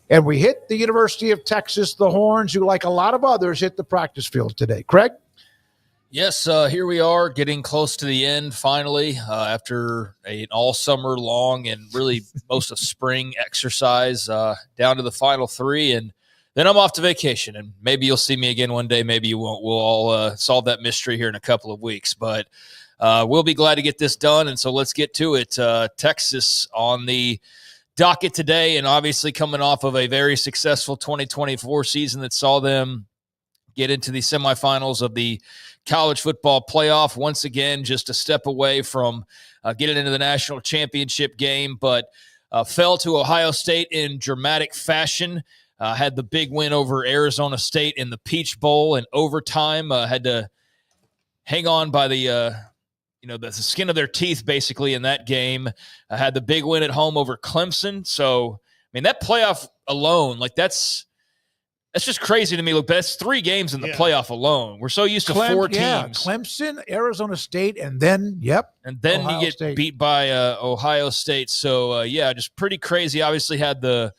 And we hit the University of Texas, the Horns, who, like a lot of others, hit the practice field today. Craig? Yes, here we are getting close to the end finally after an all summer long and really most of spring exercise down to the final three. And then I'm off to vacation, and maybe you'll see me again one day. Maybe you won't. We'll all solve that mystery here in a couple of weeks. But we'll be glad to get this done. And so let's get to it. Texas on the docket today, and obviously coming off of a very successful 2024 season that saw them get into the semifinals of the college football playoff. Once again, just a step away from getting into the national championship game, but fell to Ohio State in dramatic fashion. Had the big win over Arizona State in the Peach Bowl in overtime. Had to hang on by the skin of their teeth, basically, in that game. Had the big win at home over Clemson. So, I mean, that playoff alone, like that's just crazy to me. Look, that's 3 games in the playoff alone. We're so used to 4 teams. Yeah, Clemson, Arizona State, and then, And then Ohio you get State. Beat by Ohio State. So, just pretty crazy. Obviously had the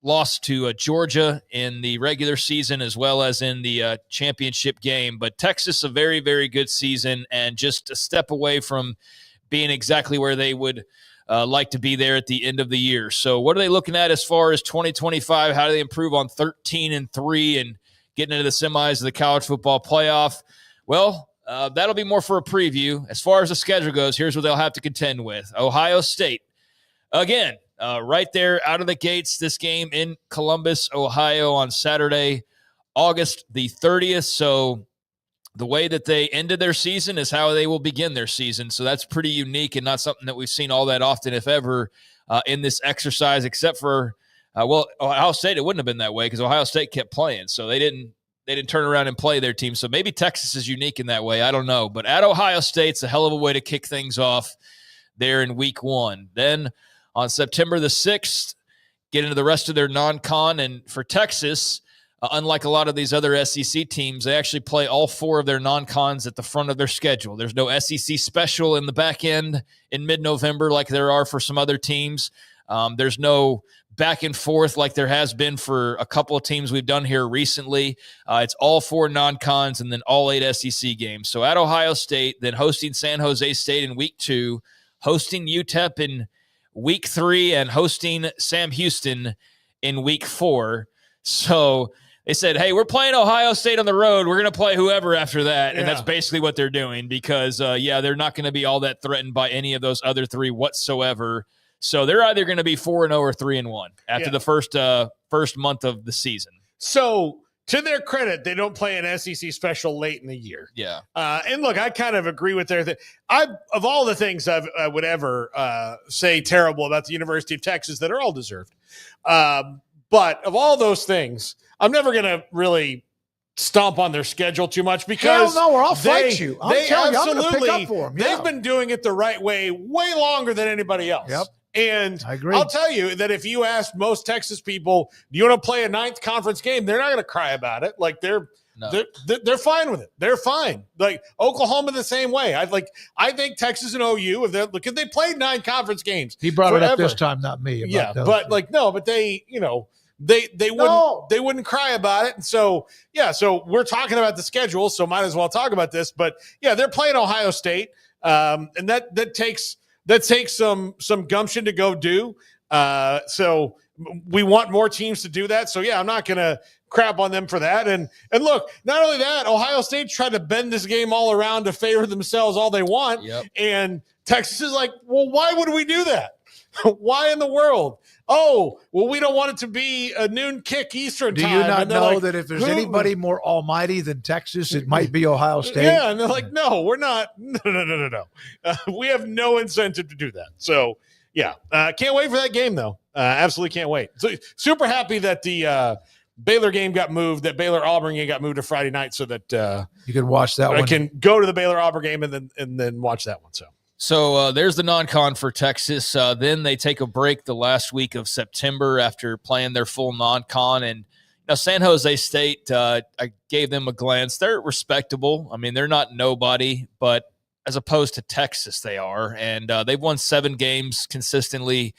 loss to Georgia in the regular season as well as in the championship game. But Texas, a very, very good season and just a step away from being exactly where they would like to be there at the end of the year. So what are they looking at as far as 2025? How do they improve on 13-3 and getting into the semis of the college football playoff? Well, that'll be more for a preview. As far as the schedule goes, here's what they'll have to contend with. Ohio State, again, right there out of the gates, this game in Columbus, Ohio on Saturday, August the 30th. So the way that they ended their season is how they will begin their season. So that's pretty unique and not something that we've seen all that often, if ever, in this exercise, except for, Ohio State, it wouldn't have been that way because Ohio State kept playing. So they didn't turn around and play their team. So maybe Texas is unique in that way. I don't know. But at Ohio State, it's a hell of a way to kick things off there in week 1. Then on September the 6th, get into the rest of their non-con. And for Texas, unlike a lot of these other SEC teams, they actually play all 4 of their non-cons at the front of their schedule. There's no SEC special in the back end in mid-November like there are for some other teams. There's no back and forth like there has been for a couple of teams we've done here recently. It's all 4 non-cons and then all 8 SEC games. So at Ohio State, then hosting San Jose State in week 2, hosting UTEP in week 3, and hosting Sam Houston in week 4. So they said, hey, we're playing Ohio State on the road. We're going to play whoever after that. And that's basically what they're doing because, they're not going to be all that threatened by any of those other 3 whatsoever. So they're either going to be 4-0 or 3-1 after the first month of the season. So to their credit, they don't play an SEC special late in the year. Yeah. And look, I kind of agree with their thing. Of all the things I would ever say terrible about the University of Texas that are all deserved. But of all those things, I'm never going to really stomp on their schedule too much because hell no, or I'll fight you. I'm telling you, I'm going to pick up for them. Yeah. They've been doing it the right way longer than anybody else. Yep. And I agree. I'll tell you that if you ask most Texas people, do you want to play a 9th conference game? They're not going to cry about it. Like they're fine with it. They're fine. Like Oklahoma the same way. I think Texas and OU, if they played 9 conference games. He brought it up this time, not me. But they, they wouldn't cry about it. And so we're talking about the schedule, so might as well talk about this. But they're playing Ohio State. And that takes some gumption to go do. So we want more teams to do that. So I'm not going to crap on them for that. And look, not only that, Ohio State tried to bend this game all around to favor themselves all they want. Yep. And Texas is like, well, why would we do that? Why in the world? Oh, well, we don't want it to be a noon kick Eastern time. Do you not know that if there's anybody more almighty than Texas, it might be Ohio State? Yeah, and they're like, no, we're not. No. We have no incentive to do that. So, can't wait for that game, though. Absolutely can't wait. So, super happy that the Baylor game got moved, that Baylor-Auburn game got moved to Friday night so that you can watch that one. I can go to the Baylor-Auburn game and then watch that one, So there's the non-con for Texas. Then they take a break the last week of September after playing their full non-con. And San Jose State, I gave them a glance. They're respectable. I mean, they're not nobody, but as opposed to Texas, they are. And they've won 7 games consistently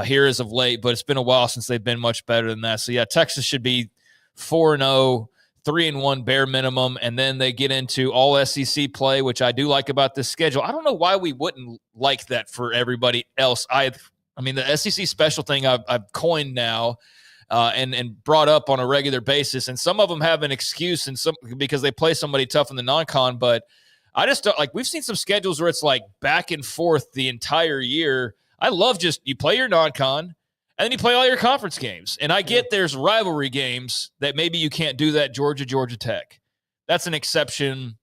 here as of late, but it's been a while since they've been much better than that. So, yeah, Texas should be 4-0, 3-1 bare minimum, and then they get into all SEC play, which I do like about this schedule. I don't know why we wouldn't like that for everybody else. I mean, the SEC special thing I've coined now and brought up on a regular basis, and some of them have an excuse and some because they play somebody tough in the non-con, but I just don't, like, we've seen some schedules where it's like back and forth the entire year. I love just you play your non-con and then you play all your conference games. And I get there's rivalry games that maybe you can't do that. Georgia Tech. That's an exception.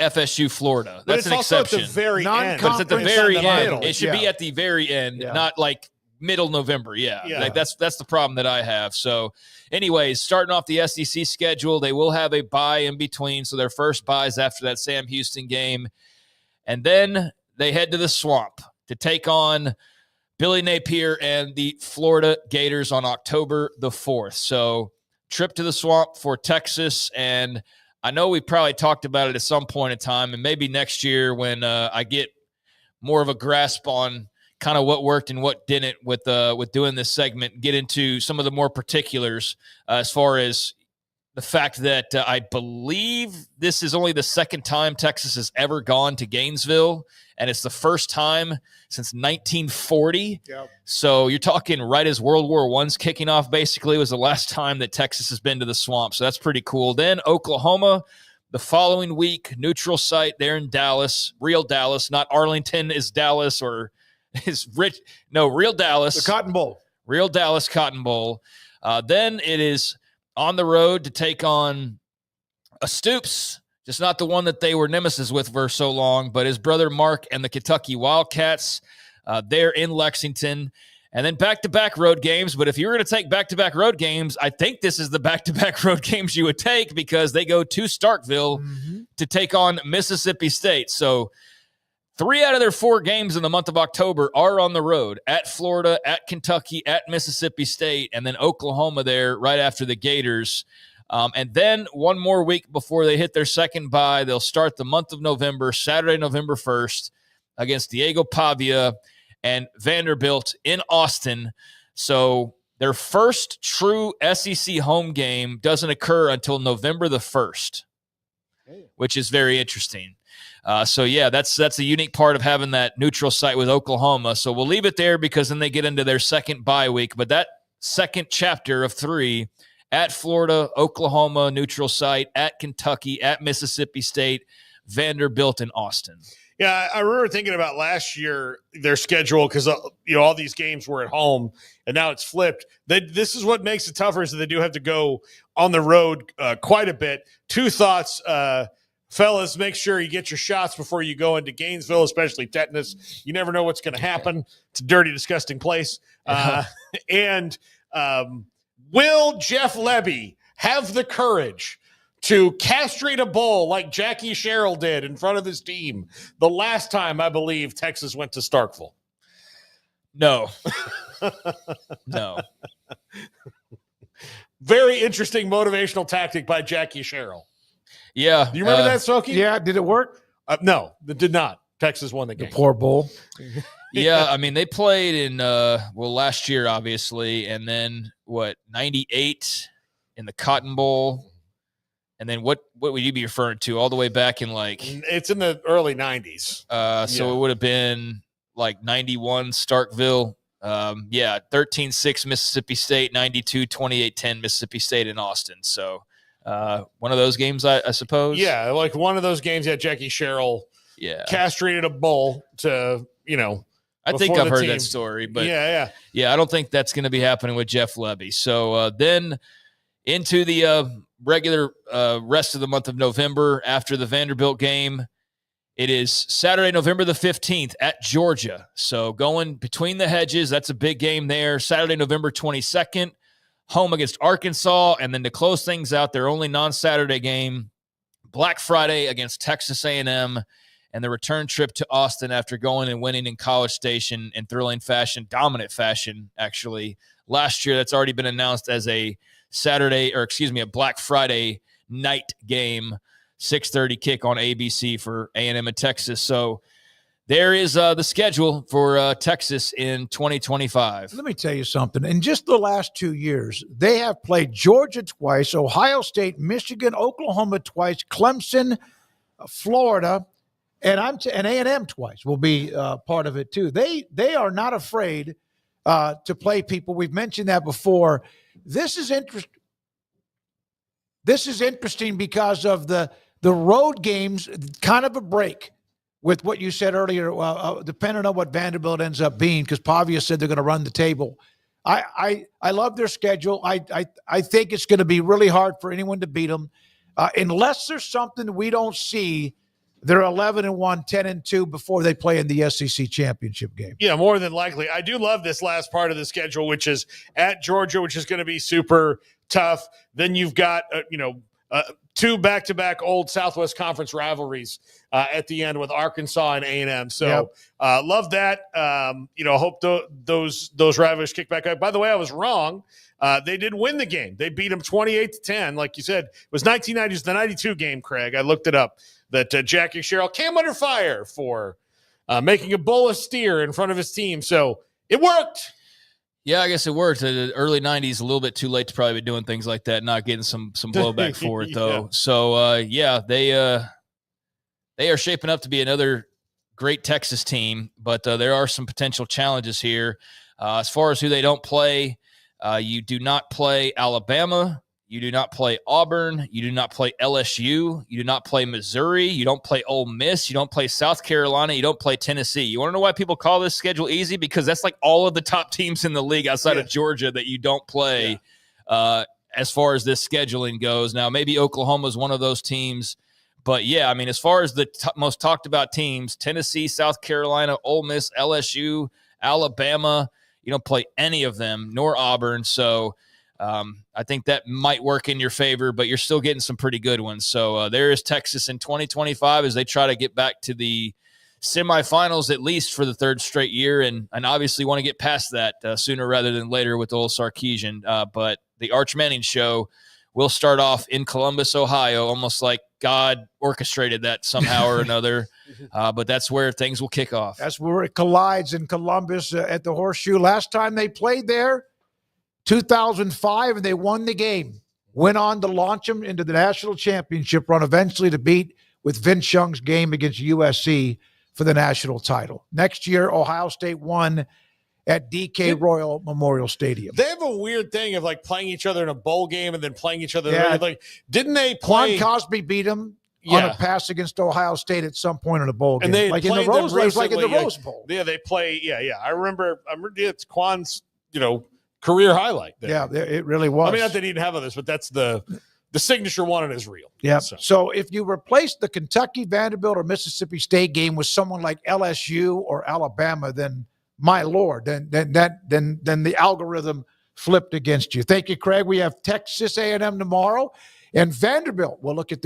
FSU, Florida. That's an exception. At the very end. But it's at the very end. Middle. It should be at the very end, not like middle November. Yeah. Like that's the problem that I have. So anyways, starting off the SEC schedule, they will have a bye in between. So their first bye is after that Sam Houston game. And then they head to the Swamp to take on Billy Napier and the Florida Gators on October the 4th. So trip to the Swamp for Texas. And I know we probably talked about it at some point in time, and maybe next year when I get more of a grasp on kind of what worked and what didn't with doing this segment, get into some of the more particulars as far as the fact that I believe this is only the second time Texas has ever gone to Gainesville, and it's the first time since 1940. Yep. So you're talking right as World War I's kicking off, basically, was the last time that Texas has been to the Swamp. So that's pretty cool. Then Oklahoma the following week, neutral site there in Dallas, real Dallas, not Arlington is Dallas or is rich. No, real Dallas. The Cotton Bowl. Real Dallas Cotton Bowl. Then it is on the road to take on a Stoops, just not the one that they were nemesis with for so long, but his brother Mark and the Kentucky Wildcats. They're in Lexington. And then back-to-back road games. But if you were going to take back-to-back road games, I think this is the back-to-back road games you would take because they go to Starkville to take on Mississippi State. So 3 out of their 4 games in the month of October are on the road, at Florida, at Kentucky, at Mississippi State, and then Oklahoma there right after the Gators. And then one more week before they hit their second bye, they'll start the month of November, Saturday, November 1st, against Diego Pavia and Vanderbilt in Austin. So their first true SEC home game doesn't occur until November the 1st, which is very interesting. So, yeah, that's a unique part of having that neutral site with Oklahoma. So we'll leave it there because then they get into their second bye week. But that second chapter of 3 at Florida, Oklahoma, neutral site, at Kentucky, at Mississippi State, Vanderbilt, and Austin. Yeah, I remember thinking about last year, their schedule, because all these games were at home, and now it's flipped. This is what makes it tougher is that they do have to go on the road quite a bit. 2 thoughts, fellas, make sure you get your shots before you go into Gainesville, especially tetanus. You never know what's going to happen. It's a dirty, disgusting place. And will Jeff Lebby have the courage to castrate a bull like Jackie Sherrill did in front of his team the last time, I believe, Texas went to Starkville? No. No. Very interesting motivational tactic by Jackie Sherrill. Yeah. Do you remember that, Smokey? Yeah. Did it work? No, it did not. Texas won the game. The poor bull. Yeah, I mean, they played in, last year, obviously, and then, 98 in the Cotton Bowl. And then what would you be referring to all the way back in It's in the early 90s. So it would have been 91 Starkville. 13-6 Mississippi State, 92, 28-10 Mississippi State in Austin. So one of those games, I suppose. Yeah, one of those games that Jackie Sherrill castrated a bull to, I think I've heard that story, but yeah, I don't think that's going to be happening with Jeff Lebby. So then into the regular rest of the month of November after the Vanderbilt game, it is Saturday, November the 15th at Georgia. So going between the hedges, that's a big game there. Saturday, November 22nd, home against Arkansas. And then to close things out, their only non-Saturday game, Black Friday against Texas A&M. And the return trip to Austin after going and winning in College Station in thrilling fashion, dominant fashion, actually. Last year, that's already been announced as a Black Friday night game, 6:30 kick on ABC for A&M and Texas. So there is the schedule for Texas in 2025. Let me tell you something. In just the last 2 years, they have played Georgia twice, Ohio State, Michigan, Oklahoma twice, Clemson, Florida, and A&M twice will be part of it too. They are not afraid to play people. We've mentioned that before. This is interesting. This is interesting because of the road games, kind of a break with what you said earlier, depending on what Vanderbilt ends up being, because Pavia said they're going to run the table. I love their schedule. I think it's going to be really hard for anyone to beat them. Unless there's something we don't see, they're 11-1, 10-2 before they play in the SEC championship game. Yeah, more than likely. I do love this last part of the schedule, which is at Georgia, which is going to be super tough. Then you've got, two back-to-back old Southwest Conference rivalries at the end with Arkansas and A&M. So love that. Hope those rivalries kick back up. By the way, I was wrong. They did win the game. They beat them 28-10. Like you said, it was 1990s, the 92 game, Craig. I looked it up, that Jackie Sherrill came under fire for making a bull of steer in front of his team. So it worked. Yeah, I guess it worked. The early 90s, a little bit too late to probably be doing things like that, not getting some blowback for it, though. Yeah. So, they are shaping up to be another great Texas team, but there are some potential challenges here. As far as who they don't play, you do not play Alabama. You do not play Auburn. You do not play LSU. You do not play Missouri. You don't play Ole Miss. You don't play South Carolina. You don't play Tennessee. You want to know why people call this schedule easy? Because that's like all of the top teams in the league outside of Georgia that you don't play as far as this scheduling goes. Now, maybe Oklahoma is one of those teams. But, yeah, I mean, as far as the most talked about teams, Tennessee, South Carolina, Ole Miss, LSU, Alabama, you don't play any of them, nor Auburn. So, I think that might work in your favor, but you're still getting some pretty good ones. So there is Texas in 2025 as they try to get back to the semifinals, at least for the third straight year, and obviously want to get past that sooner rather than later with old Sarkisian. But the Arch Manning show will start off in Columbus, Ohio, almost like God orchestrated that somehow or another. But that's where things will kick off. That's where it collides in Columbus at the Horseshoe. Last time they played there, 2005, and they won the game. Went on to launch them into the national championship run, eventually to beat with Vince Young's game against USC for the national title. Next year, Ohio State won at DK Royal Memorial Stadium. They have a weird thing of like playing each other in a bowl game and then playing each other. Like, didn't they play? Quan Cosby beat them on a pass against Ohio State at some point in a bowl game. And they like in the Rose Bowl. Like in the Rose Bowl. Yeah, they play. Yeah. I remember it's Quan's, career highlight there. Yeah, it really was. I mean, not that he didn't have others, but that's the signature one in his reel. Yeah. So if you replace the Kentucky, Vanderbilt, or Mississippi State game with someone like LSU or Alabama, then my Lord, then the algorithm flipped against you. Thank you, Craig. We have Texas A&M tomorrow, and Vanderbilt. We'll look at their